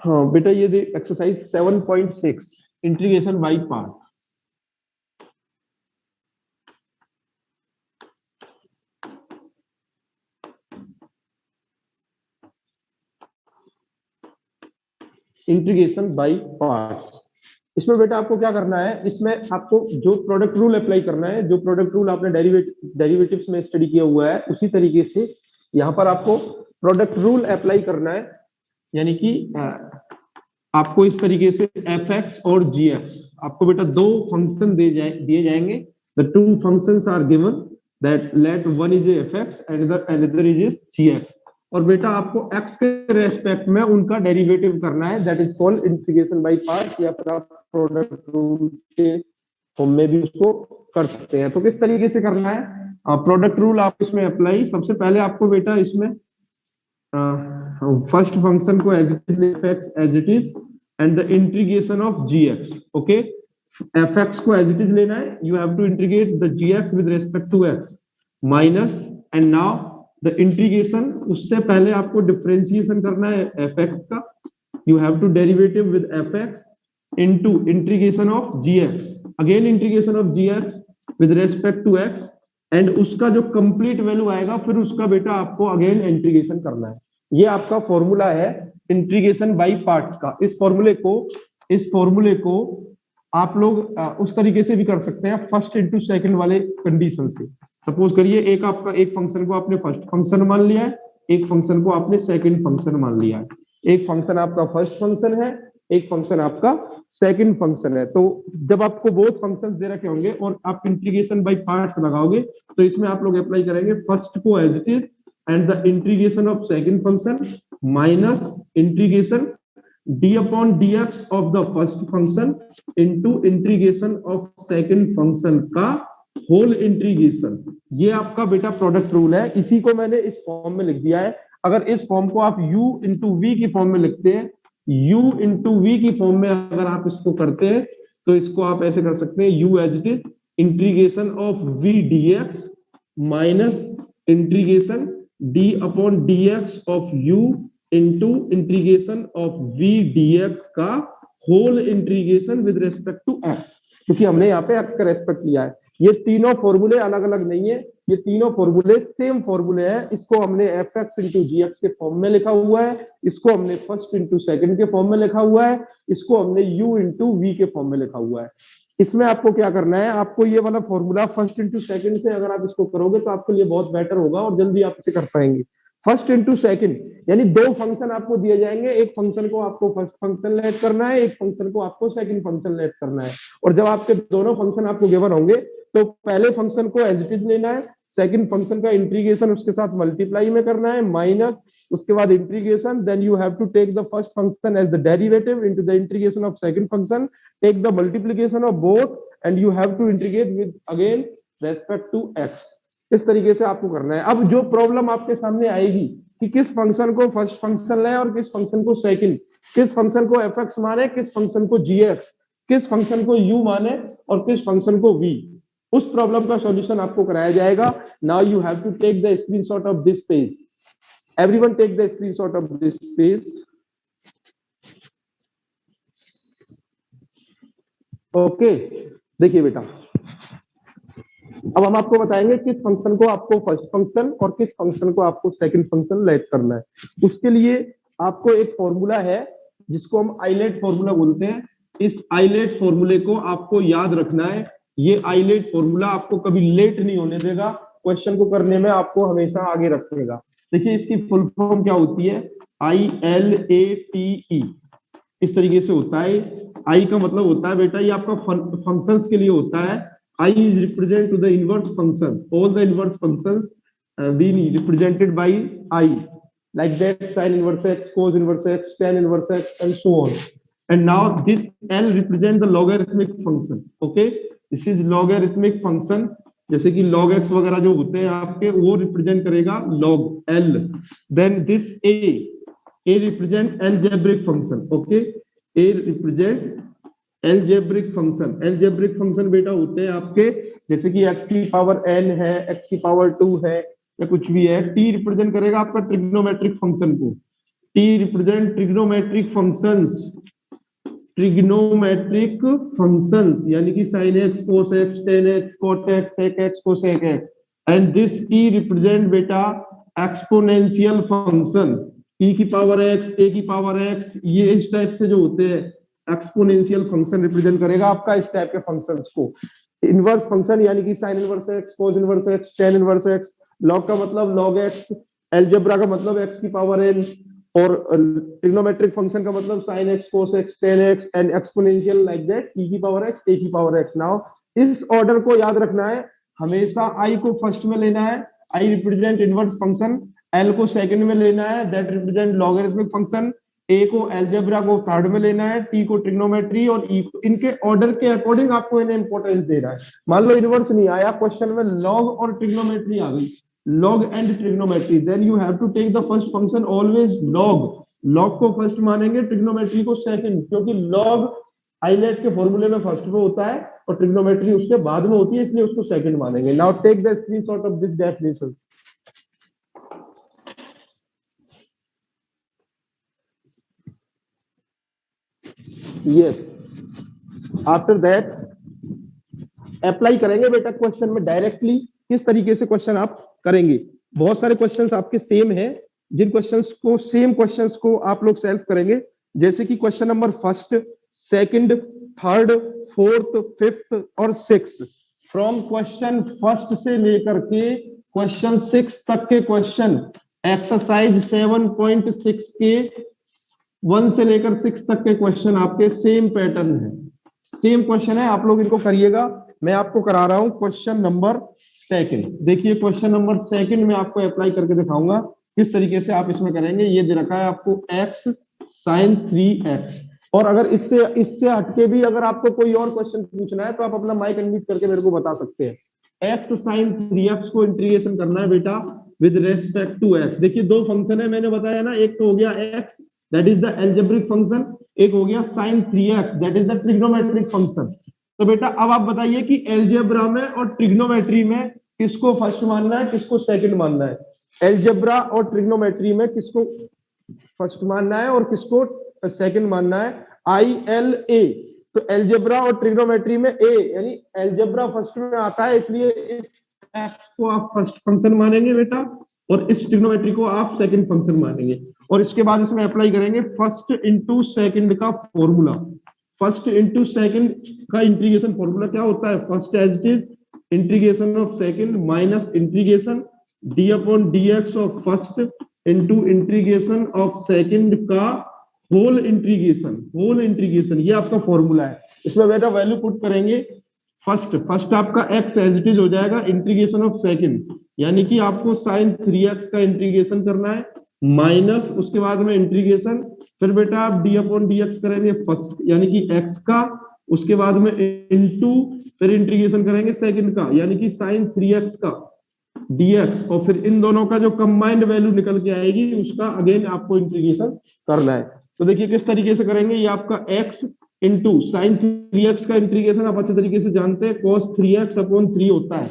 हाँ बेटा ये दे exercise 7.6 integration by part. Integration by part. इसमें बेटा आपको क्या करना है, इसमें आपको जो प्रोडक्ट रूल अप्लाई करना है, जो प्रोडक्ट रूल आपने डेरिवेटिव्स में स्टडी किया हुआ है उसी तरीके से यहाँ पर आपको प्रोडक्ट रूल अप्लाई करना है। यानी कि आपको इस तरीके से एफ एक्स और जी एक्स, आपको बेटा दो फंक्शन दिए जाएंगे। The two functions are given that let one is f x and another is g x. और बेटा आपको x के रेस्पेक्ट में उनका डेरिवेटिव करना है, that is called integration by part, या फिर आप प्रोडक्ट रूल के फॉर्म में भी उसको कर सकते हैं। तो किस तरीके से करना है, प्रोडक्ट रूल आप इसमें अप्लाई। सबसे पहले आपको बेटा इसमें फर्स्ट फंक्शन को as it is f x as it is and the integration of g x. Okay, f x को एज इट इज लेना है, you have to integrate the g x with respect to x minus, and now the integration, उससे पहले आपको differentiation करना है f x का, you have to derivative with f x into integration of g x, again integration of g x with respect to x, and उसका जो complete value आएगा फिर उसका बेटा आपको अगेन इंटीग्रेशन करना है। ये आपका फॉर्मूला है इंटीग्रेशन बाय पार्ट्स का। इस फॉर्मूले को आप लोग उस तरीके से भी कर सकते हैं, फर्स्ट इंटू सेकंड वाले कंडीशन से। सपोज करिए एक आपका एक फंक्शन को आपने फर्स्ट फंक्शन मान लिया है, एक फंक्शन को आपने सेकंड फंक्शन मान लिया है। एक फंक्शन आपका फर्स्ट फंक्शन है, एक फंक्शन आपका सेकंड फंक्शन है। तो जब आपको बोथ फंक्शंस दे रखे होंगे और आप इंटीग्रेशन बाय पार्ट्स लगाओगे तो इसमें आप लोग अप्लाई करेंगे फर्स्ट को as it is and the integration of second function minus integration d upon d x of the first function into integration of second function का होल इंटीग्रेशन। ये आपका बेटा प्रोडक्ट रूल है, इसी को मैंने इस फॉर्म में लिख दिया है। अगर इस फॉर्म को आप u इंटू वी की फॉर्म में लिखते हैं, u इंटू वी की फॉर्म में अगर आप इसको करते हैं तो इसको आप ऐसे कर सकते हैं, u as it is integration of v dx minus integration d upon dx of u into integration of v dx का whole integration with respect to x, क्योंकि हमने यहाँ पे x का रेस्पेक्ट लिया है। ये तीनों फॉर्मूले अलग अलग नहीं है, ये तीनों फॉर्मूले सेम फॉर्मूले हैं। इसको हमने एफ एक्स इंटू जी एक्स के फॉर्म में लिखा हुआ है, इसको हमने फर्स्ट इंटू सेकंड के फॉर्म में लिखा हुआ है, इसको हमने यू इंटू वी के फॉर्म में लिखा हुआ है। इसमें आपको क्या करना है, आपको ये वाला फॉर्मूला फर्स्ट इंटू सेकंड से अगर आप इसको करोगे तो आपके लिए बहुत बेटर होगा और जल्दी आप इसे कर पाएंगे। फर्स्ट इंटू सेकंड यानी दो फंक्शन आपको दिए जाएंगे, एक फंक्शन को आपको फर्स्ट फंक्शन लेट करना है, एक फंक्शन को आपको सेकंड फंक्शन लेट करना है। और जब आपके दोनों फंक्शन आपको गिवन होंगे तो पहले फंक्शन को एज इट इज लेना है, सेकंड फंक्शन का इंटीग्रेशन उसके साथ मल्टीप्लाई में करना है माइनस, उसके बाद integration, then you have to take the first function as the derivative into the integration of second function, take the multiplication of both and you have to integrate with again respect to x. इस तरीके से आपको करना है। अब जो problem आपके सामने आएगी कि किस फंक्शन को फर्स्ट फंक्शन ले और किस फंक्शन को सेकंड, किस फंक्शन को एफ एक्स माने, किस फंक्शन को जी एक्स, किस फंक्शन को यू माने और किस फंक्शन को वी, उस प्रॉब्लम का सॉल्यूशन आपको कराया जाएगा। Now you have to take the screenshot of this page, everyone take the screenshot of this page. Okay, देखिए बेटा अब हम आपको बताएंगे किस फंक्शन को आपको फर्स्ट फंक्शन और किस फंक्शन को आपको सेकंड फंक्शन लेट करना है। उसके लिए आपको एक फॉर्मूला है जिसको हम आइलेट फॉर्मूला बोलते हैं। इस आइलेट फॉर्मूले को आपको याद रखना है। ये आइलेट फॉर्मूला आपको कभी लेट नहीं होने देगा, क्वेश्चन को करने में आपको हमेशा आगे रखेगा। देखिए इसकी फुल फॉर्म क्या होती है, ILATE, इस तरीके से होता है। आई का मतलब होता है बेटा ये आपका फंक्शंस के लिए होता है। I is represent to the inverse functions. All the inverse functions being represented by I, like that sin inverse x, cos inverse x, tan inverse x, and so on. And now this L represent the logarithmic function. Okay, this is logarithmic function. जैसे कि log x वगैरह जो होते हैं आपके वो represent करेगा log L. Then this A represent algebraic function. Okay, A represent algebraic function. Algebraic function बेटा होते हैं आपके जैसे कि x की पावर n है, x की पावर 2 है या कुछ भी है। t रिप्रेजेंट करेगा आपका ट्रिग्नोमेट्रिक फंक्शन को। T represent trigonometric functions, trigonometric functions यानी कि sin x, cos x, tan x, cot x, sec x, cosec x, and this e represent बेटा एक्सपोनेंशियल फंक्शन, e की पावर x, a की power x, ये इस type से जो होते हैं एक्सपोनेंशियल फंक्शन रिप्रेजेंट करेगा आपका इस टाइप के फंक्शंस को। इनवर्स फंक्शन यानी कि sin inverse x, cos inverse x, tan inverse x, log का मतलब log x, अलजेब्रा का मतलब x की पावर n, और ट्रिग्नोमेट्रिक फंक्शन का मतलब sin x, cos x, tan x and exponential like that e की पावर x, a की पावर x। नाउ इस ऑर्डर को याद रखना है, हमेशा i को फर्स्ट में लेना है, i represent inverse function, l को सेकंड में लेना है that represent logarithmic function, a को अलजेब्रा को थर्ड में लेना है, t को ट्रिग्नोमेट्री और e को, इनके ऑर्डर के अकॉर्डिंग आपको इन्हें इंपॉर्टेंस दे रहा है। मान लो इनवर्स नहीं आया क्वेश्चन में, log और ट्रिग्नोमेट्री आ गई, log and trigonometry, then you have to take the first function always log, log को फर्स्ट मानेंगे, ट्रिग्नोमेट्री को सेकंड, क्योंकि log आइलेट के फॉर्मूले में फर्स्ट में होता है और ट्रिग्नोमेट्री उसके बाद में होती है, इसलिए उसको सेकंड मानेंगे। Now take the screenshot of this definition. Yes, after that apply करेंगे बेटा क्वेश्चन में डायरेक्टली, किस तरीके से क्वेश्चन आप करेंगे। बहुत सारे क्वेश्चंस आपके सेम हैं, जिन क्वेश्चंस को सेम क्वेश्चंस को आप लोग सॉल्व करेंगे, जैसे कि question number first, second, third, fourth, fifth और सिक्स। फ्रॉम क्वेश्चन फर्स्ट से लेकर के क्वेश्चन 6 तक के क्वेश्चन, एक्सरसाइज 7.6 के 1 से लेकर 6 तक के क्वेश्चन आपके सेम पैटर्न है, सेम क्वेश्चन है, आप लोग इनको करिएगा। मैं आपको करा रहा हूं क्वेश्चन नंबर सेकंड। देखिए क्वेश्चन नंबर सेकंड में आपको अप्लाई करके दिखाऊंगा किस तरीके से आप इसमें करेंगे। ये दे रखा है आपको x sin 3x, और अगर इससे हटके भी अगर आपको कोई और क्वेश्चन पूछना है तो आप अपना माइक अनम्यूट करके मेरे को बता सकते हैं। x sin 3x को इंटीग्रेशन करना है बेटा विद रेस्पेक्ट टू x। देखिए दो फंक्शन है मैंने बताया ना, एक तो हो गया x that is the algebraic function, एक हो गया sin 3x that is the trigonometric function. तो बेटा अब आप बताइए कि अलजेब्रा में और ट्रिग्नोमेट्री में किसको फर्स्ट मानना है, किसको सेकंड मानना है। अलजेब्रा और ट्रिग्नोमेट्री में किसको फर्स्ट मानना है और किसको सेकंड मानना है। ILA, तो अलजेब्रा और ट्रिग्नोमेट्री में A यानी अलजेब्रा फर्स्ट में आता है, इसलिए इस x को आप फर्स्ट फंक्शन मानेंगे बेटा और इस ट्रिग्नोमेट्री को आप सेकंड फंक्शन मानेंगे। और इसके बाद इसमें अप्लाई करेंगे फर्स्ट इंटू सेकंड का फॉर्मूला। फर्स्ट इंटू सेकंड का इंटीग्रेशन फॉर्मूला क्या होता है, first as it is integration of second minus integration d upon d x of first into integration of second का होल इंटीग्रेशन, ये आपका formula है। इसमें बेटा वैल्यू पुट करेंगे, फर्स्ट आपका x एज इट इज हो जाएगा इंटीग्रेशन ऑफ सेकंड, यानी कि आपको sin 3x का इंटीग्रेशन करना है माइनस उसके बाद में इंटीग्रेशन, फिर बेटा आप d अपॉन डी एक्स करेंगे फर्स्ट यानी कि x का, उसके बाद में इनटू फिर इंटीग्रेशन करेंगे सेकंड का यानी कि sin 3x का dx, और फिर इन दोनों का जो कंबाइंड वैल्यू निकल के आएगी उसका अगेन आपको इंटीग्रेशन करना है। तो देखिए किस तरीके से करेंगे, ये आपका x इंटू sin 3x का इंटीग्रेशन आप अच्छे तरीके से जानते हैं cos 3x अपॉन 3 होता है,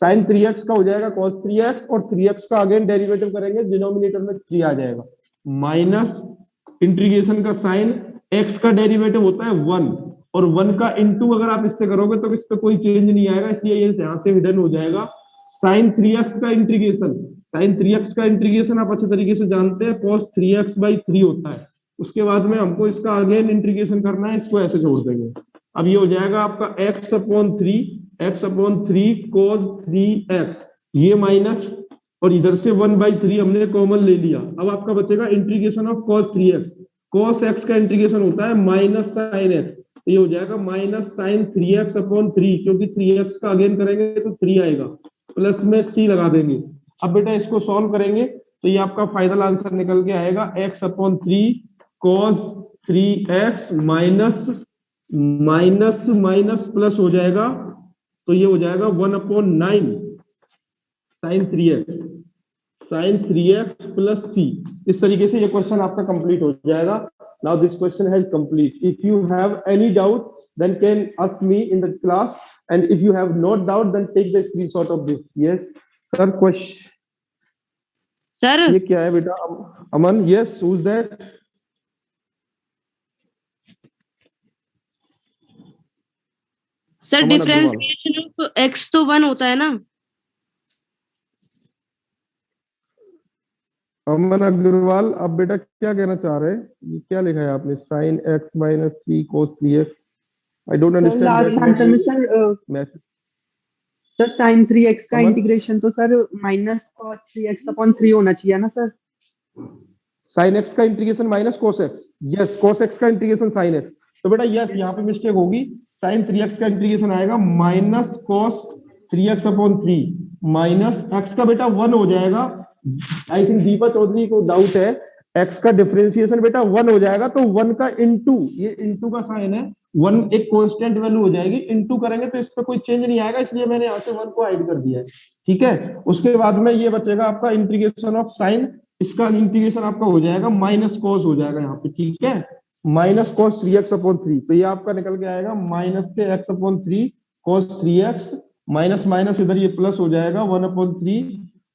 sin 3x का हो जाएगा cos 3x और 3x का अगेन डेरिवेटिव करेंगे, डिनोमिनेटर में 3 आ जाएगा, माइनस इंटीग्रेशन का sin x का डेरिवेटिव होता है 1 और 1 का इंटू अगर आप इससे करोगे तो इस पे कोई चेंज नहीं आएगा, इसलिए ये यहां से हिडन हो जाएगा। sin 3x का इंटीग्रेशन आप अच्छे तरीके से जानते हैं cos 3x by 3 होता है, उसके बाद में हमको इसका अगेन इंटीग्रेशन करना है, इसको ऐसे छोड़ देंगे। अब ये हो जाएगा आपका x अपॉन 3 cos 3x, ये माइनस और इधर से 1/3 हमने कॉमन ले लिया। अब आपका बचेगा integration of cos 3x, cos x का इंटीग्रेशन होता है माइनस sin x, ये हो जाएगा माइनस sin 3x अपॉन 3, क्योंकि 3x का अगेन करेंगे तो 3 आएगा, प्लस में c लगा देंगे। अब बेटा इसको सॉल्व करेंगे तो ये आपका फाइनल आंसर निकल के आएगा x upon 3 cos 3x minus plus हो जाएगा, तो ये हो जाएगा 1/9 sin 3x प्लस c। इस तरीके से ये क्वेश्चन आपका कंप्लीट हो जाएगा। Now this question has complete. If you have any doubt then can ask me in the class, and if you have no doubt then take the screenshot of this. Yes sir, question sir ये क्या है बेटा? Aman, yes, who is that? Sir Aman Agarwal. Differentiation of x तो 1 होता है ना। अमन अग्रवाल, अब बेटा क्या कहना चाह रहे हैं? ये क्या लिखा है आपने? Sine x minus three cos three x. I don't sir understand last that answer में sir message. Sir sine 3x का अमन, इंटीग्रेशन तो sir minus cos 3x upon 3 होना चाहिए ना सर। साइन एक्स का integration minus cos x. Yes, cos x का integration sine x. तो बेटा यस, यहाँ पे मिस्टेक होगी। साइन थ्री एक्स का इंटीग्रेशन आएगा minus cos three x upon three, minus x का बेटा वन हो जाएगा। आई थिंक दीपा चौधरी को डाउट है, एक्स का डिफरेंशिएशन बेटा वन हो जाएगा, तो वन का इंटू, ये इंटू का साइन है, वन एक कांस्टेंट वैल्यू हो जाएगी, इंटू करेंगे तो इस पर कोई चेंज नहीं आएगा, इसलिए मैंने यहाँ से वन को हाइड कर दिया है। ठीक है, उसके बाद में ये बचेगा आपका इंटीग्रेशन ऑफ साइन, इसका इंटीग्रेशन आपका हो जाएगा माइनस कॉस हो जाएगा यहाँ पे। ठीक है, minus cos three x upon three, तो ये आपका निकल के आएगा माइनस के x upon three cos three x, minus minus इधर ये प्लस हो जाएगा वन अपॉन थ्री,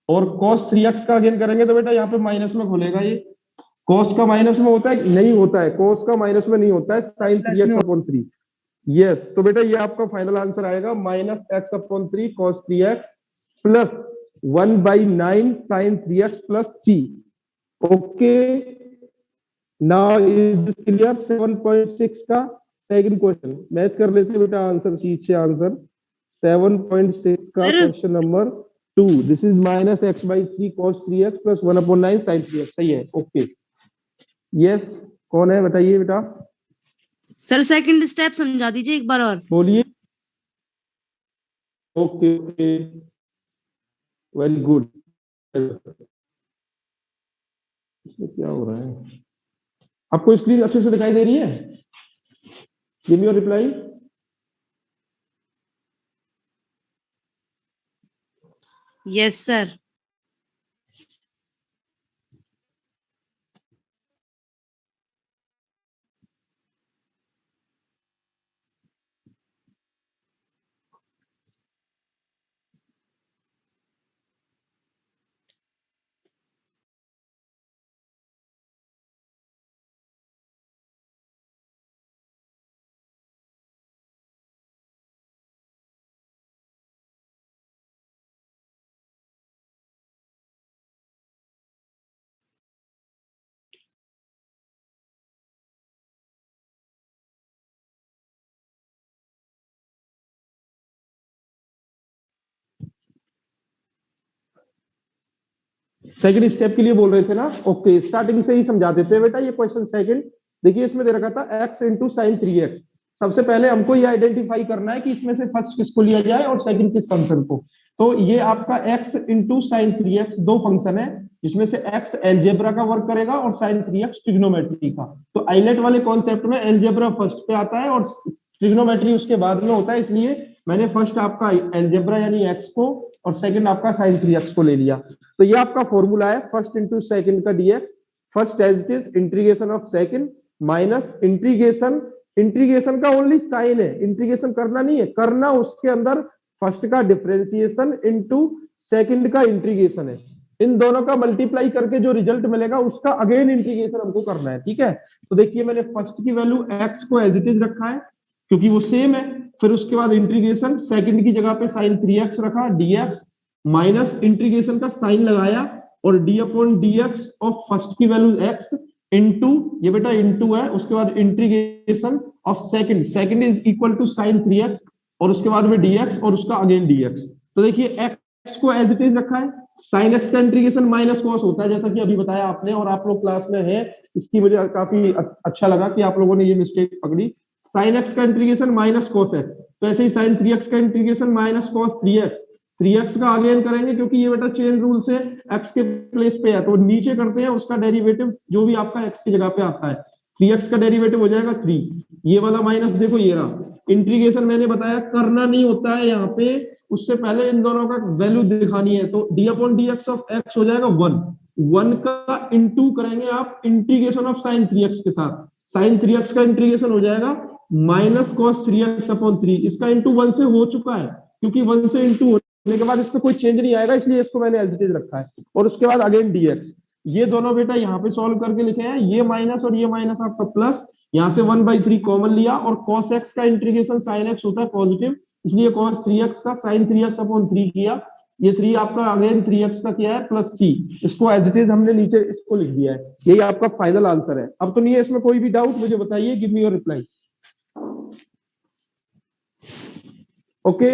और कॉस थ्री एक्स का अगेन करेंगे तो बेटा यहाँ पे माइनस में खुलेगा। ये कॉस का माइनस में होता है? नहीं होता है, कॉस का माइनस में नहीं होता है, साइन थ्री प्लस में एक्स अपॉन थ्री। यस, तो बेटा ये आपका फाइनल आंसर आएगा minus x upon three cos three x plus 1/9 sine three x plus c. Okay, now is this clear? 7.6 का सेकंड क्वेश्चन मैच कर लेते हैं बेटा, आंसर शीट से आंसर 7.6 का sir question number 2। This is minus x by three cos three x plus 1/9 sine three x. सही है, okay. Yes, कौन है बताइए बेटा? सर सेकंड स्टेप समझा दीजिए एक बार और। बोलिए। Okay okay, very good. इसमें क्या हो रहा है? आपको स्क्रीन अच्छे से दिखाई दे रही है? Give me your reply. Yes sir. Second step के लिए बोल रहे थे ना? ओके, स्टार्टिंग से ही समझा देते हैं बेटा। ये क्वेश्चन सेकंड देखिए, इसमें दे रखा था x into sine three x. सबसे पहले हमको ये आइडेंटिफाई करना है कि इसमें से फर्स्ट किसको लिया जाए और सेकंड किस फंक्शन को। तो ये आपका x into sine three x दो फंक्शन है, जिसमें से एक्स एलजेब्रा का वर्क करेगा और साइन थ्री एक्स ट्रिग्नोमेट्री का। तो आइलेट वाले कॉन्सेप्ट में एलजेब्रा फर्स्ट पे आता है और ट्रिग्नोमेट्री उसके बाद में होता है, इसलिए मैंने फर्स्ट आपका एलजेब्रा यानी एक्स को और सेकंड आपका साइन थ्री एक्स को ले लिया। तो ये आपका फॉर्मूला है फर्स्ट इंटू सेकंड का dx. First as it is integration of second minus integration, integration का ओनली साइन है, इंटीग्रेशन करना नहीं है, करना उसके अंदर फर्स्ट का डिफरेंशिएशन इंटू सेकंड का इंटीग्रेशन है। इन दोनों का मल्टीप्लाई करके जो रिजल्ट मिलेगा उसका अगेन इंटीग्रेशन हमको करना है। ठीक है, तो देखिए मैंने फर्स्ट की वैल्यू एक्स को एज इट इज रखा है क्योंकि वो सेम है, फिर उसके बाद इंटीग्रेशन सेकंड की जगह पे साइन थ्री एक्स रखा डीएक्स माइनस इंटीग्रेशन का साइन लगाया और d upon d x of first की वैल्यू एक्स इंटू, ये बेटा इंटू है, उसके बाद integration of second, second is equal to sine three x और उसके बाद में डीएक्स और उसका अगेन डीएक्स। तो देखिए एक्स को एज इट इज रखा है, साइन एक्स का इंटीग्रेशन माइनस कॉस होता है जैसा कि अभी बताया आपने, और आप लोग क्लास में है, इसकी मुझे काफी अच्छा लगा कि आप लोगों ने ये मिस्टेक पकड़ी। साइन एक्स का इंटीग्रेशन माइनस कॉस एक्स, तो ऐसे ही साइन थ्री एक्स का integration minus cos three x, three x का अगेन करेंगे क्योंकि ये बेटा चेन रूल से एक्स के प्लेस पे है, तो नीचे करते हैं उसका डेरिवेटिव जो भी आपका एक्स की जगह पे आता है, थ्री एक्स का डेरिवेटिव हो जाएगा थ्री, ये वाला माइनस देखो ये रहा। इंटीग्रेशन मैंने बताया करना नहीं होता है यहाँ पे, उससे पहले इन दोनों का वैल्यू दिखानी है, तो D upon d x of x हो जाएगा वन, वन का इंटू करेंगे आप integration of sine three x के साथ, साइन थ्री एक्स का इंटीग्रेशन हो जाएगा minus cos three x upon three, इसका इंटू वन से हो चुका है क्योंकि वन से इंटू लिखने के बाद इस पे कोई चेंज नहीं आएगा, इसलिए इसको मैंने एज इट इज रखा है। और उसके बाद अगेन dx, ये दोनों बेटा यहाँ पे सॉल्व करके लिखे हैं, ये माइनस और ये माइनस आपका प्लस, यहाँ से 1/3 कॉमन लिया, और cos x का इंटीग्रेशन sin x होता है पॉजिटिव, इसलिए cos 3x का sin 3x अपॉन 3 किया, ये 3 आपका अगेन 3x का किया है प्लस c, इसको एज इट इज हमने नीचे इसको लिख दिया है। यही आपका फाइनल आंसर है। अब तो नहीं है इसमें कोई भी डाउट, मुझे बताइए, give me your reply. Okay,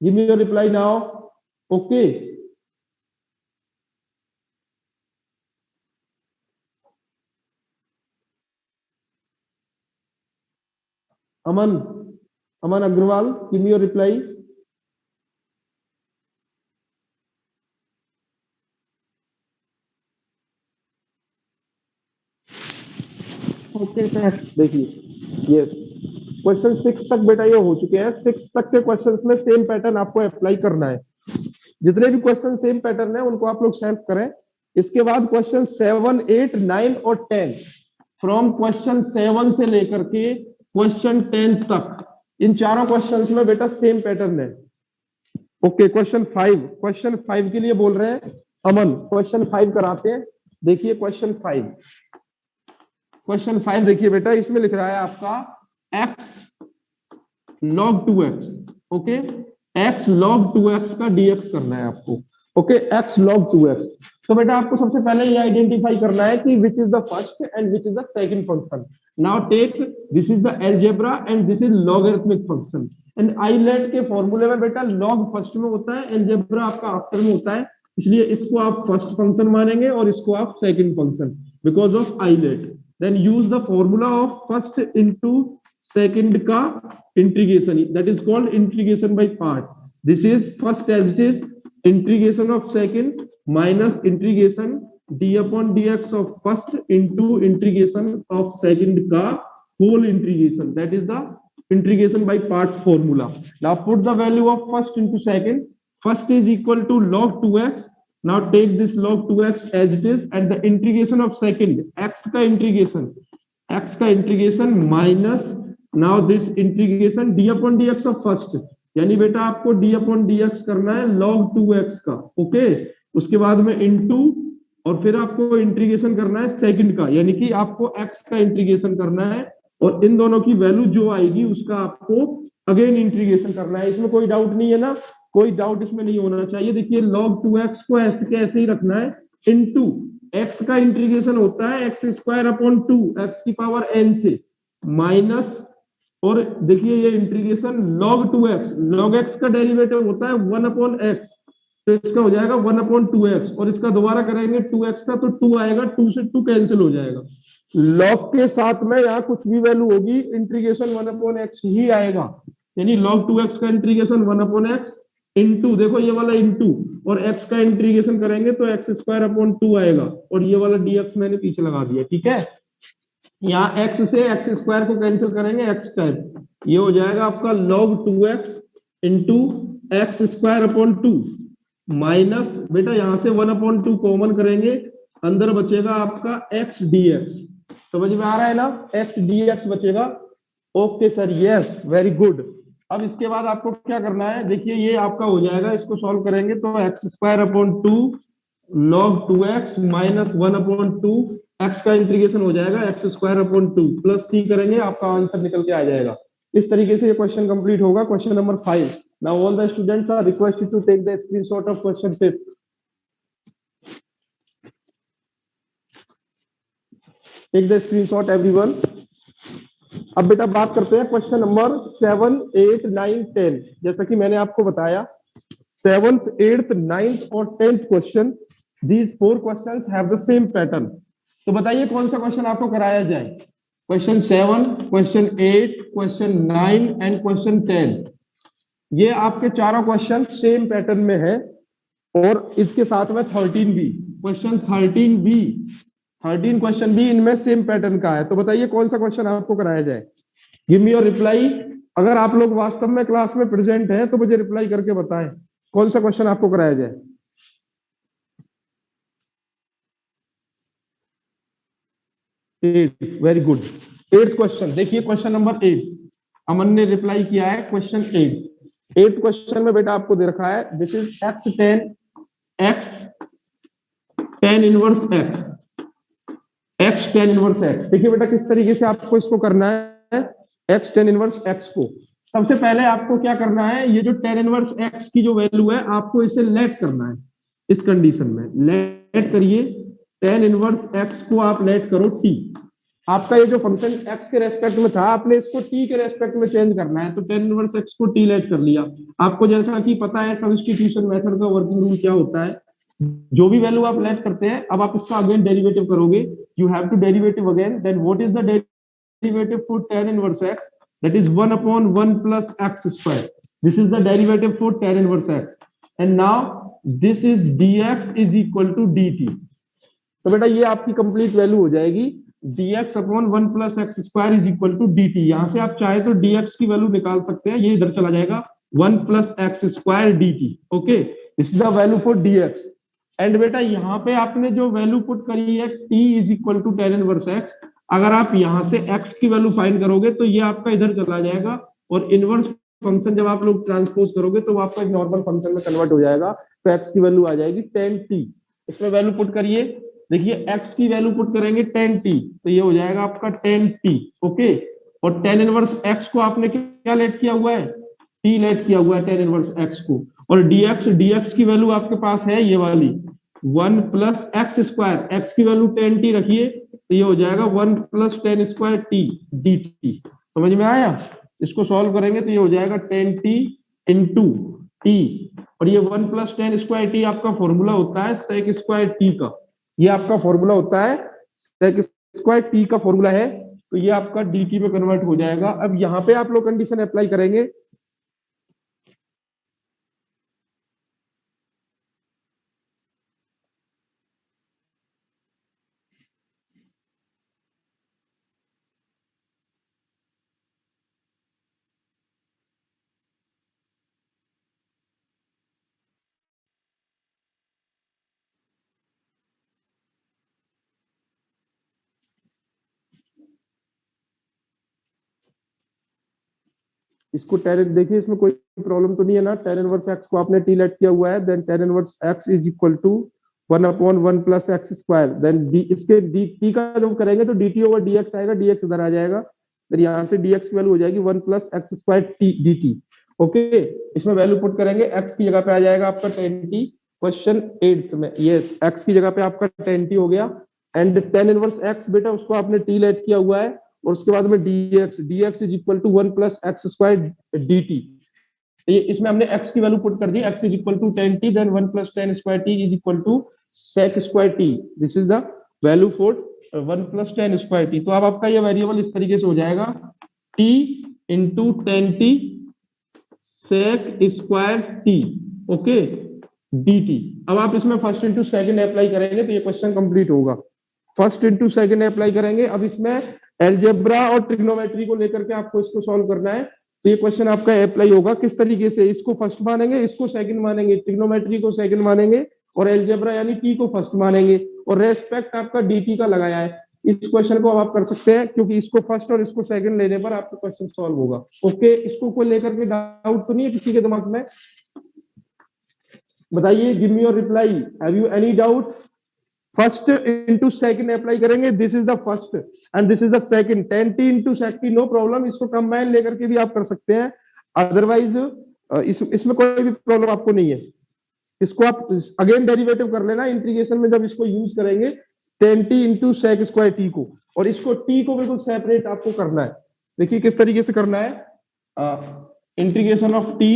give me your reply now. Okay, Aman, Aman Agarwal, give me your reply. Okay sir. देखिए यस, क्वेश्चन 6 तक बेटा ये हो चुके हैं। 6 तक के क्वेश्चंस में सेम पैटर्न आपको अप्लाई करना है। जितने भी क्वेश्चन सेम पैटर्न है उनको आप लोग सॉल्व करें। इसके बाद क्वेश्चन 7, 8, 9 और 10, फ्रॉम क्वेश्चन 7 से लेकर के क्वेश्चन 10 तक, इन चारों क्वेश्चंस में बेटा सेम पैटर्न है। ओके, क्वेश्चन 5 के लिए बोल रहे हैं अमन, क्वेश्चन 5 कराते हैं। देखिए क्वेश्चन 5 देखिए बेटा, इसमें लिख रहा है आपका x log 2x, okay, x log 2x का dx करना है आपको। ओके, x log 2x, तो बेटा आपको सबसे पहले ये आइडेंटिफाई करना है कि which is the first and which is the second function. Now take this is the algebra and this is logarithmic function. And ILATE के फॉर्मूले में बेटा लॉग फर्स्ट में होता है, अलजेब्रा आपका आफ्टर में होता है, इसलिए इसको आप फर्स्ट फंक्शन मानेंगे और इसको आप second function, because of ILATE. Then use the formula of first into second का integration, that is called integration by part. This is first as it is integration of second minus integration d upon dx of first into integration of second का whole integration, that is the integration by parts formula. Now put the value of first into second. First is equal to log 2x. Now take this log 2x as it is, and the integration of second x का integration minus now this integration d upon dx of first, यानी बेटा आपको d upon dx करना है log 2x का। Okay, उसके बाद में इनटू, और फिर आपको इंटीग्रेशन करना है सेकंड का, यानी कि आपको x का इंटीग्रेशन करना है, और इन दोनों की वैल्यू जो आएगी उसका आपको अगेन इंटीग्रेशन करना है। इसमें कोई डाउट नहीं है ना, कोई डाउट इसमें नहीं होना चाहिए। देखिए log 2x को ऐसे के ऐसे ही रखना है, इनटू x का इंटीग्रेशन होता है x स्क्वायर अपॉन 2 x की पावर n से, माइनस, और देखिए ये integration log 2x, log x का डेरिवेटिव होता है 1 अपॉन x, तो इसका हो जाएगा 1 अपॉन 2x, और इसका दोबारा करेंगे 2x का तो 2 आएगा, 2 से 2 कैंसिल हो जाएगा। log के साथ में यहाँ कुछ भी वैल्यू होगी, इंटीग्रेशन 1 अपॉन x ही आएगा, यानी log 2x का इंटीग्रेशन 1 अपॉन x इनटू, देखो ये वाला इनटू, और x का इंटीग्रेशन करेंगे तो x स्क्वायर अपॉन 2 आएगा, और ये वाला dx मैंने पीछे लगा दिया। ठीक है, यहाँ x से x स्क्वायर को कैंसिल करेंगे, x स्क्वायर, ये हो जाएगा आपका log 2x into x square upon 2 minus, बेटा यहां से 1 अपॉन 2 कॉमन करेंगे, अंदर बचेगा आपका x dx। समझ में आ रहा है ना, x dx बचेगा। Okay sir, yes, very good. अब इसके बाद आपको क्या करना है, देखिए ये आपका हो जाएगा, इसको सॉल्व करेंगे तो x square upon 2 log 2x minus 1 upon 2, x का इंटीग्रेशन हो जाएगा एक्स स्क्वायर अपॉन 2 प्लस सी करेंगे, आपका आंसर निकल के आ जाएगा। इस तरीके से ये क्वेश्चन कंप्लीट होगा। Question number 5। Now all the students are requested to take the screenshot of question 5। Take the screenshot everyone. अब बेटा बात करते हैं क्वेश्चन नंबर 7, 8, 9, 10। जैसा कि मैंने आपको बताया 7th, 8th, 9th और 10th question, these 4 questions have the same pattern। तो बताइए कौन सा क्वेश्चन आपको कराया जाए। Question 7, question 8, question 9 and question 10। ये आपके चारों क्वेश्चन सेम पैटर्न में है, और इसके साथ में 13 भी, क्वेश्चन 13 भी, 13 क्वेश्चन भी इनमें सेम पैटर्न का है। तो बताइए कौन सा क्वेश्चन आपको कराया जाए। Give me your reply. अगर आप लोग वास्तव में क्लास में प्रेजेंट हैं तो मुझे रिप्लाई करके बताएं कौन सा क्वेश्चन आपको कराया जाए। Very good. एट्थ क्वेश्चन देखिए, क्वेश्चन नंबर 8 अमन ने रिप्लाई किया है, क्वेश्चन 8। एट्थ क्वेश्चन में बेटा आपको दे रखा है, this is x ten inverse x ten inverse x. देखिए बेटा किस तरीके से आपको इसको करना है, एक्स टेन इनवर्स एक्स को। सबसे पहले आपको क्या करना है, ये जो टेन इनवर्स एक्स की जो वैल्यू है आपको इसे लेट करना है। इस कंडीशन में लेट करिए, टेन इनवर्स एक्स को आप लेट करो टी। आपका ये जो फंक्शन एक्स के रेस्पेक्ट में था, आपने इसको टी के रेस्पेक्ट में चेंज करना है, तो टेन इनवर्स एक्स को टी लेट कर लिया। आपको जैसा कि पता है सब्स्टिट्यूशन मेथड का वर्किंग रूल क्या होता है, जो भी वैल्यू आप लेट करते हैं, अब आप इसका अगेन डेरिवेटिव करोगे, you have to derivative again, then what is the derivative for tan inverse x, that is 1 upon 1 plus x square. This is the derivative for tan inverse x, and now this is dx is equal to dt. तो बेटा ये आपकी complete value हो जाएगी, dx upon 1 plus x square is equal to dt। यहां से आप चाहे तो dx की वैल्यू निकाल सकते हैं, ये इधर चला जाएगा 1 plus x square dt। Okay, this is the value for dx। And बेटा यहाँ पे आपने जो वैल्यू पुट करी है t is equal to tan inverse x, अगर आप यहां से x की वैल्यू फाइंड करोगे तो ये आपका इधर चला जाएगा, और इनवर्स फंक्शन जब आप लोग ट्रांसपोज करोगे तो वो आपका एक नॉर्मल फंक्शन में कन्वर्ट हो जाएगा, तो x की वैल्यू आ जाएगी 10t। इसमें वैल्यू पुट करिए, देखिए x की वैल्यू पुट करेंगे 10t, तो ये हो जाएगा आपका 10t। ओके, और टेन इनवर्स x को आपने क्या लेट किया हुआ है, t लेट किया हुआ है टेन इनवर्स x को, और dx की वैल्यू आपके पास है ये वाली 1 प्लस एक्स स्क्वायर, एक्स की वैल्यू 10t रखिए, तो ये हो जाएगा 1 plus tan square t dt। समझ में आया? इसको सॉल्व करेंगे तो ये हो जाएगा 10t इंटू टी, और ये 1 प्लस टेन स्क्वायर टी आपका फॉर्मूला होता है सेक स्क्वायर टी का, ये आपका फॉर्मूला होता है सेक स्क्वायर टी का फॉर्मूला है, तो ये आपका dt में कन्वर्ट हो जाएगा। अब यहाँ पे आप लोग कंडीशन अप्लाई करेंगे, इसको टेन देखिए, इसमें कोई प्रॉब्लम तो नहीं है ना, टेन इनवर्स एक्स को आपने टी लेट किया हुआ है, then tan inverse x is equal to 1 upon 1 plus x square, then d इसके डी टी का जब करेंगे तो dt ओवर dx आएगा, dx इधर आ जाएगा, फिर यहाँ से dx की वैल्यू हो जाएगी 1 plus x square t dt। Okay, इसमें वैल्यू पुट करेंगे, x की जगह पे आ जाएगा आपका 10t, क्वेश्चन 8 में, यस x की जगह पे आपका 10t हो गया, एंड टेन इनवर्स x बेटा उसको आपने t लेट किया हुआ है, और उसके बाद में dx is equal to 1 plus x square dt। ये इसमें हमने x की वैल्यू पुट कर दी, x is equal to 10t, then 1 plus tan square t is equal to sec square t। This is the value for 1 plus tan square t। तो अब आपका ये वेरिएबल इस तरीके से हो जाएगा t into 10t sec square t, okay dt। अब आप इसमें फर्स्ट इंटू सेकंड अप्लाई करेंगे तो ये क्वेश्चन कंप्लीट होगा। फर्स्ट इंटू सेकंड अप्लाई करेंगे, अब इसमें एल्जेब्रा और ट्रिग्नोमेट्री को लेकर के आपको इसको सॉल्व करना है, तो ये क्वेश्चन आपका अप्लाई होगा किस तरीके से, इसको फर्स्ट मानेंगे, इसको सेकंड मानेंगे, ट्रिग्नोमेट्री को सेकंड मानेंगे, और एल्जेब्रा यानी टी को फर्स्ट मानेंगे, और रेस्पेक्ट आपका dt का लगाया है। इस क्वेश्चन को आप कर सकते हैं, क्योंकि इसको फर्स्ट और इसको सेकंड लेने पर आपका क्वेश्चन सॉल्व होगा। ओके, इसको कोई लेकर के डाउट तो नहीं है किसी के दिमाग में? बताइए, give me your reply, have you any doubt? First into second apply करेंगे, this is the first and this is the second, 10t into second, no problem, इसको कंबाइन लेकर के भी आप कर सकते हैं, अदरवाइज इसमें कोई भी प्रॉब्लम आपको नहीं है। इसको आप अगेन डेरिवेटिव कर लेना इंटीग्रेशन में, जब इसको यूज करेंगे 10t into sec square T को, और इसको t को बिल्कुल सेपरेट आपको करना है। देखिए किस तरीके से करना है, integration of t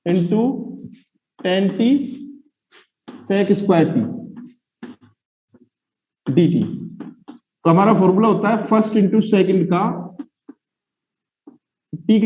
into 10t sec square t dt। तो हमारा फॉर्मूला होता है फर्स्ट इंटू सेकंड का t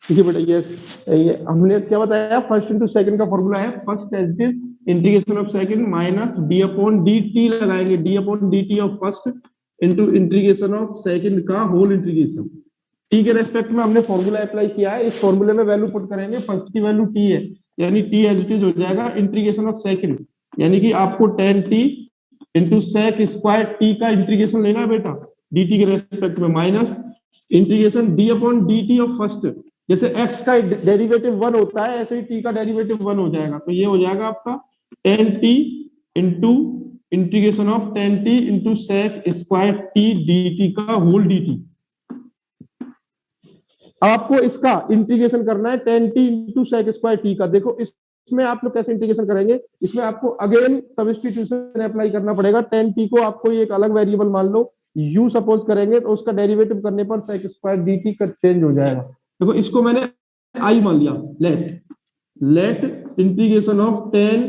ठीक है बेटा, यस ये हमने क्या बताया, फर्स्ट इंटू सेकंड का फॉर्मूला है first as it is integration of second minus D upon D T लगाएंगे, D upon D T of first into integration of second का होल इंटीग्रेशन। टी के रेस्पेक्ट में हमने फॉर्मूला अप्लाई किया है, इस फॉर्मूले में वैल्यू पुट करेंगे, फर्स्ट की वैल्यू टी है यानी टी एज इट इज हो जाएगा इंटीग्रेशन ऑफ सेकंड, यानी कि आपको tan t into sec square t का इंटीग्रेशन लेना है बेटा डी टी के रेस्पेक्ट में, minus integration d upon D T of first, जैसे x का डेरिवेटिव 1 होता है ऐसे ही t का डेरिवेटिव 1 हो जाएगा, तो ये हो जाएगा आपका tan t into integration of tan t into sec square t dt का होल dt। आपको इसका इंटीग्रेशन करना है tan t into sec square t का। देखो इसमें आप लोग कैसे इंटीग्रेशन करेंगे, इसमें आपको अगेन सब्स्टिट्यूशन अप्लाई करना पड़ेगा। tan t को आपको एक अलग वेरिएबल मान लो u सपोज करेंगे तो उसका डेरिवेटिव करने पर सेक स्क्वायर dt का चेंज हो जाएगा। देखो इसको मैंने आई मान लिया, let integration of tan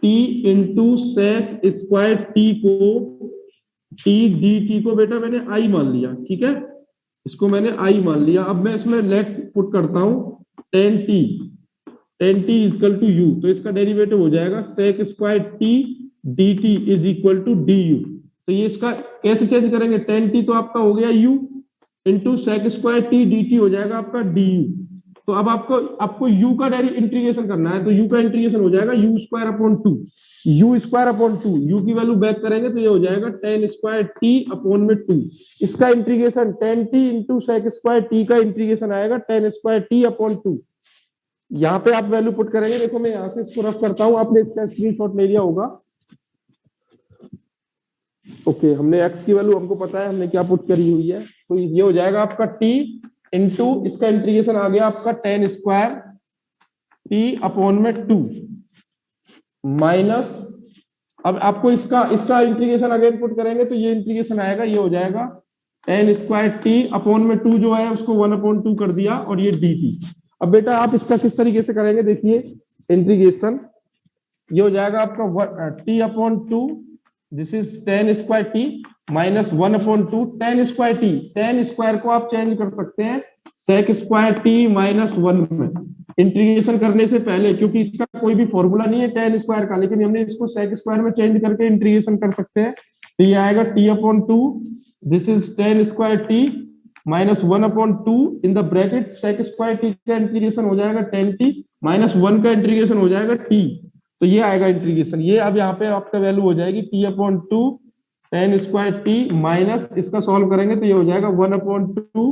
t into sec square t को t dt को बेटा मैंने आई मान लिया, ठीक है, इसको मैंने आई मान लिया। अब मैं इसमें लेट पुट करता हूं tan t equal to u, तो इसका डेरिवेटिव हो जाएगा sec square t dt is equal to du। तो ये इसका कैसे चेंज करेंगे, tan t तो आपका हो गया u into sec square t d t हो जाएगा आपका डी यू। तो अब आपको u का इंटीग्रेशन करना है, तो u का इंटीग्रेशन हो जाएगा u square upon 2, u square upon 2, u की वैल्यू बैक करेंगे तो ये हो जाएगा tan स्क्वायर t अपॉन में 2। इसका integration tan t into sec square t का इंटीग्रेशन आएगा tan स्क्वायर t अपॉन 2। यहाँ पे आप वैल्यू पुट करेंगे, देखो मैं यहाँ से इसको रफ करता हूँ, आपने इसका स्क्रीनशॉट ले लिया होगा। ओके हमने x की वैल्यू हमको पता है हमने क्या पुट करी हुई है, तो ये हो जाएगा आपका t इंटू इसका इंटीग्रेशन आ गया आपका tan स्क्वायर t अपॉन में 2 माइनस, अब आपको इसका इंटीग्रेशन अगेन पुट करेंगे तो ये इंटीग्रेशन आएगा, ये हो जाएगा tan स्क्वायर t अपॉन में 2 जो है उसको 1 अपॉन 2 कर दिया और ये dt। अब बेटा आप इसका किस तरीके से करेंगे, देखिए इंटीग्रेशन ये हो जाएगा आपका t upon 2, this is tan square t minus 1 upon 2 tan square t, tan square को आप चेंज कर सकते हैं सेक स्क्वायर t माइनस 1 में इंटीग्रेशन करने से पहले, क्योंकि इसका कोई भी फॉर्मूला नहीं है tan स्क्वायर का, लेकिन हमने इसको सेक स्क्वायर में चेंज करके इंटीग्रेशन कर सकते हैं। तो ये आएगा t upon 2, this is tan square t minus 1 upon 2 in the bracket sec square t का इंटीग्रेशन हो जाएगा tan t माइनस 1 का इंटीग्रेशन हो जाएगा t, तो ये आएगा इंटीग्रेशन। ये अब यहाँ पे आपका वैल्यू हो जाएगी t upon 2 tan square t minus इसका सॉल्व करेंगे तो ये हो जाएगा 1 upon 2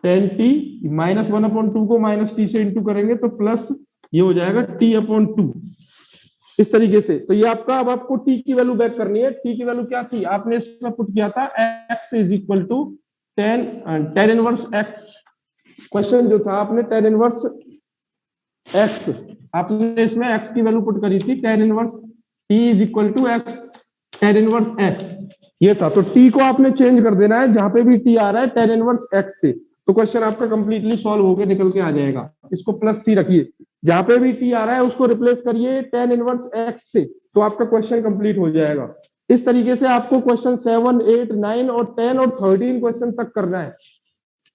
tan t minus 1 upon 2 को माइनस t से इंटू करेंगे तो प्लस ये हो जाएगा t अपॉन 2 इस तरीके से। तो ये आपका, अब आपको t की वैल्यू बैक करनी है। t की वैल्यू क्या थी, आपने इसमें पुट किया था x is equal to tan inverse x, question जो था आपने tan इनवर्स x, आपने इसमें x की वैल्यू पुट करी थी tan inverse t is equal to x tan inverse x ये था। तो t को आपने चेंज कर देना है, जहां पे भी t आ रहा है tan इनवर्स x से, तो क्वेश्चन आपका कंप्लीटली सॉल्व होकर निकल के आ जाएगा। इसको प्लस c रखिए, जहां पे भी t आ रहा है उसको रिप्लेस करिए tan इनवर्स x से, तो आपका क्वेश्चन कंप्लीट हो जाएगा। इस तरीके से आपको क्वेश्चन 7, 8, 9 और 10 और 13 क्वेश्चन तक करना है।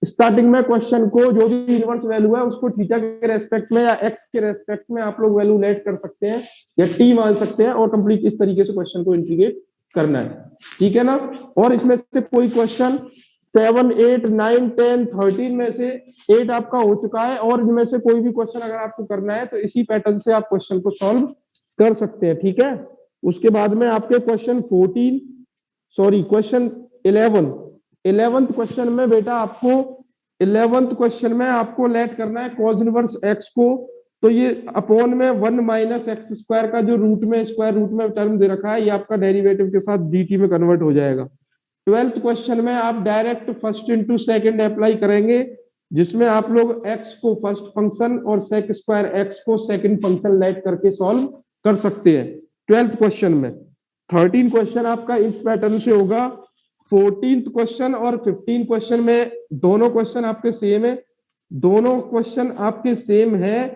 स्टार्टिंग में क्वेश्चन को जो भी इनवर्स वैल्यू है उसको थीटा के रेस्पेक्ट में या एक्स के रेस्पेक्ट में आप लोग वैल्यू लेट कर सकते हैं या टी मान सकते हैं, और कंप्लीट इस तरीके से क्वेश्चन को इंटीग्रेट करना है, ठीक है ना। और इसमें से कोई क्वेश्चन 7, 8, 9, 10, 13 में से 8 आपका हो चुका है, और इनमें से कोई भी क्वेश्चन अगर आपको करना है तो इसी पैटर्न से आप क्वेश्चन को सॉल्व कर सकते हैं, ठीक है। उसके बाद में आपके क्वेश्चन 11th क्वेश्चन में बेटा आपको 11th क्वेश्चन में आपको लेट करना है cos इनवर्स x को, तो ये अपॉन में 1 माइनस एक्स स्क्वायर का जो रूट में स्क्वायर रूट में टर्म दे रखा है ये आपका डेरिवेटिव के साथ dt में कन्वर्ट हो जाएगा। 12th क्वेश्चन में आप direct first into second apply करेंगे, जिसमें आप लोग x को फर्स्ट फंक्शन और सेक स्क्वायर x को सेकंड फंक्शन लेट करके सॉल्व कर सकते हैं 12th क्वेश्चन में। 13 क्वेश्चन आपका इस पैटर्न से होगा। 14th क्वेश्चन और 15 क्वेश्चन में दोनों क्वेश्चन आपके सेम है, दोनों क्वेश्चन आपके सेम है,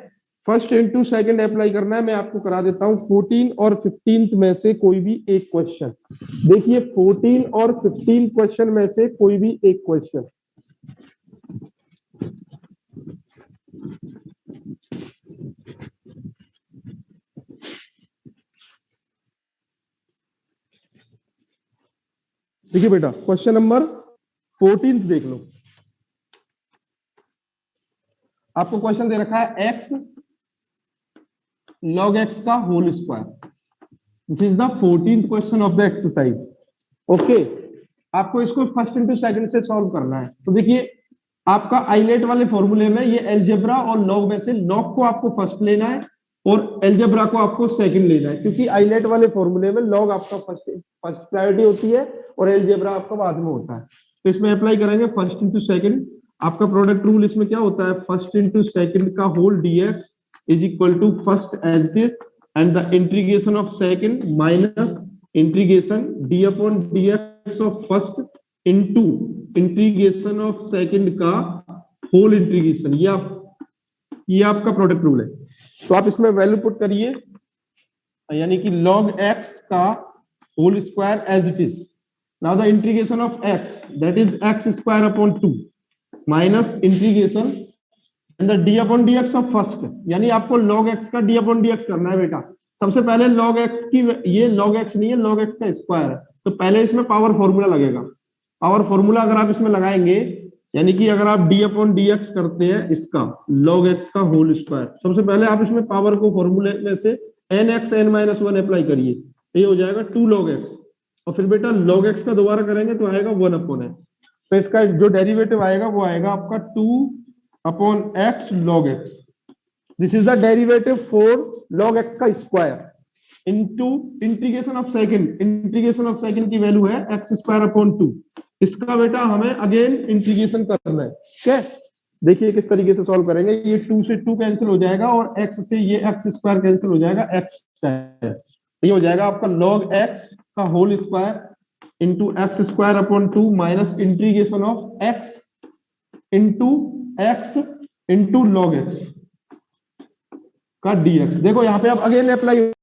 फर्स्ट इंटू सेकंड अप्लाई करना है। मैं आपको करा देता हूं 14 और 15 में से कोई भी एक क्वेश्चन, देखिए 14 और 15 क्वेश्चन में से कोई भी एक क्वेश्चन, देखिए बेटा क्वेश्चन नंबर 14 देख लो। आपको क्वेश्चन दे रखा है x log x का whole square. This is the 14th question of the exercise. Okay, आपको इसको फर्स्ट इंटू सेकंड से सॉल्व करना है। तो देखिए आपका आइलेट वाले फॉर्मूले में ये एलजेब्रा और लॉग में से लॉग को आपको फर्स्ट लेना है और एलजेब्रा को आपको सेकंड लेना है, क्योंकि आइलेट वाले फॉर्मूले में लॉग आपका फर्स्ट प्रायोरिटी होती है और एलजेब्रा आपका बाद में होता है। तो इसमें अप्लाई करेंगे फर्स्ट इंटू सेकंड। आपका प्रोडक्ट रूल इसमें क्या होता है, फर्स्ट इंटू सेकंड का whole dx is equal to first as it is and the integration of second minus integration d upon dx of first into integration of second का whole integration. ये आपका product rule है। तो आप इसमें value put करिए, यानी कि log x का whole square as it is. Now the integration of x that is x square upon 2 minus integration and the d upon dx of first, यानी आपको log x का d अपॉन dx करना है बेटा। सबसे पहले log x की, ये log x नहीं है, log x का स्क्वायर है, तो पहले इसमें पावर फॉर्मूला लगेगा। पावर फॉर्मूला अगर आप इसमें लगाएंगे, यानी कि अगर आप d अपॉन dx करते हैं इसका log x का होल स्क्वायर, सबसे पहले आप इसमें पावर को फॉर्मूले में से nx n-1 अप्लाई करिए, ये हो जाएगा 2 log x, और फिर बेटा log x का दोबारा करेंगे तो आएगा 1 अपॉन x। तो इसका जो डेरिवेटिव आएगा वो आएगा आपका 2 upon x log x। This is the derivative for log x का square into integration of second. Integration of second की वैल्यू है x स्क्वायर अपॉन 2। इसका बेटा हमें अगेन इंटीग्रेशन करना है। ठीक है, देखिए किस तरीके से सॉल्व करेंगे। ये 2 से 2 कैंसिल हो जाएगा और x से ये x स्क्वायर कैंसिल हो जाएगा, x स्क्वायर ये हो जाएगा आपका log x का whole square into x square upon 2 minus integration of x into x into log x का dx। देखो यहाँ पे आप अगेन अप्लाई